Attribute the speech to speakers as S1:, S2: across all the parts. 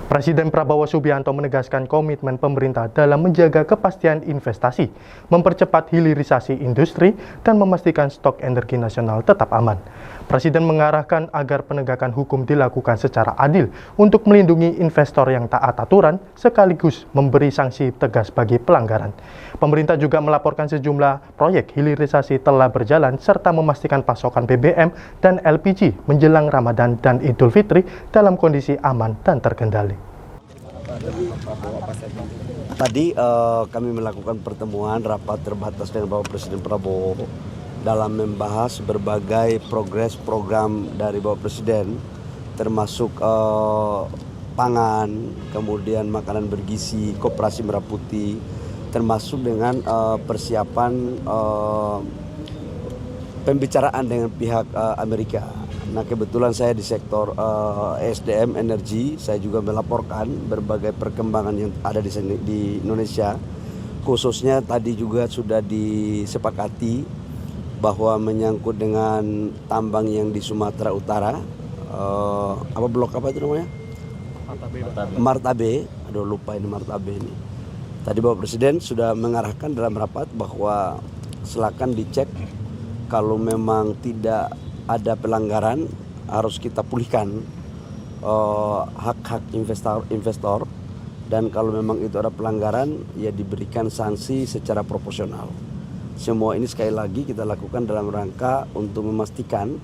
S1: Presiden Prabowo Subianto menegaskan komitmen pemerintah dalam menjaga kepastian investasi, mempercepat hilirisasi industri, dan memastikan stok energi nasional tetap aman. Presiden mengarahkan agar penegakan hukum dilakukan secara adil untuk melindungi investor yang taat aturan, sekaligus memberi sanksi tegas bagi pelanggaran. Pemerintah juga melaporkan sejumlah proyek hilirisasi telah berjalan serta memastikan pasokan BBM dan LPG menjelang Ramadan dan Idul Fitri dalam kondisi aman dan terkendali.
S2: Tadi kami melakukan pertemuan rapat terbatas dengan Bapak Presiden Prabowo dalam membahas berbagai progres program dari Bapak Presiden, termasuk pangan, kemudian makanan bergizi, koperasi merah putih, termasuk dengan persiapan pembicaraan dengan pihak Amerika. Nah, kebetulan saya di sektor SDM energi, saya juga melaporkan berbagai perkembangan yang ada di Indonesia. Khususnya tadi juga sudah disepakati bahwa menyangkut dengan tambang yang di Sumatera Utara, blok apa itu namanya? Martabe. Aduh, lupa ini Martabe ini. Tadi Bapak Presiden sudah mengarahkan dalam rapat bahwa silakan dicek, kalau memang tidak ada pelanggaran harus kita pulihkan hak-hak investor, dan kalau memang itu ada pelanggaran ya diberikan sanksi secara proporsional. Semua ini sekali lagi kita lakukan dalam rangka untuk memastikan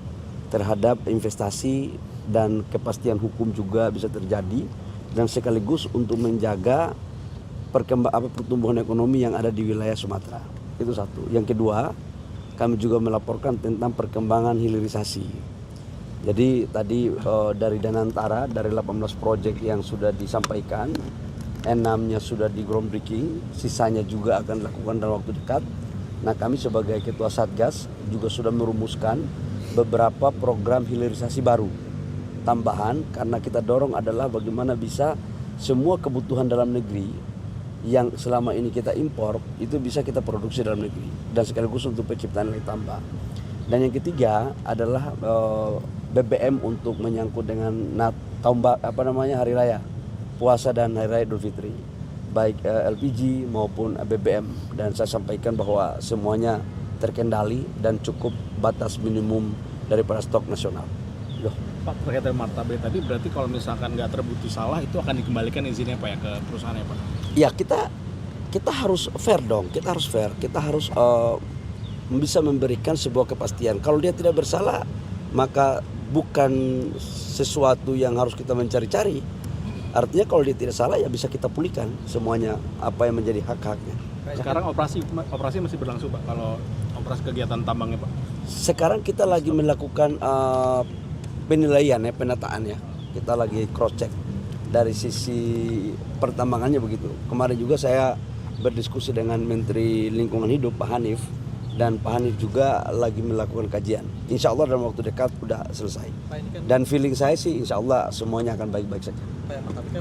S2: terhadap investasi dan kepastian hukum juga bisa terjadi, dan sekaligus untuk menjaga pertumbuhan ekonomi yang ada di wilayah Sumatera. Itu satu. Yang kedua, kami juga melaporkan tentang perkembangan hilirisasi. Jadi tadi dari Danantara, dari 18 proyek yang sudah disampaikan, 6-nya sudah di groundbreaking, sisanya juga akan dilakukan dalam waktu dekat. Nah, kami sebagai Ketua Satgas juga sudah merumuskan beberapa program hilirisasi baru tambahan, karena kita dorong adalah bagaimana bisa semua kebutuhan dalam negeri yang selama ini kita impor itu bisa kita produksi dalam negeri, dan sekaligus untuk penciptaan nilai tambah. Dan yang ketiga adalah BBM untuk menyangkut dengan hari raya puasa dan hari raya Idul Fitri, baik LPG maupun BBM, dan saya sampaikan bahwa semuanya terkendali dan cukup batas minimum daripada stok nasional.
S3: Pak, terkait dengan Martabe tadi, berarti kalau misalkan nggak terbukti salah itu akan dikembalikan izinnya Pak ya ke perusahaannya Pak?
S2: Ya, kita harus fair dong, kita harus bisa memberikan sebuah kepastian. Kalau dia tidak bersalah, maka bukan sesuatu yang harus kita mencari-cari. Artinya kalau dia tidak salah ya bisa kita pulihkan semuanya apa yang menjadi hak-haknya.
S3: Sekarang operasi masih berlangsung Pak, kalau operasi kegiatan tambangnya Pak?
S2: Sekarang kita lagi melakukan penilaian ya, penataan ya. Kita lagi cross check dari sisi pertambangannya begitu. Kemarin juga saya berdiskusi dengan Menteri Lingkungan Hidup Pak Hanif, dan Pak Hanif juga lagi melakukan kajian. Insya Allah dalam waktu dekat sudah selesai. Dan feeling saya sih insya Allah semuanya akan baik-baik saja.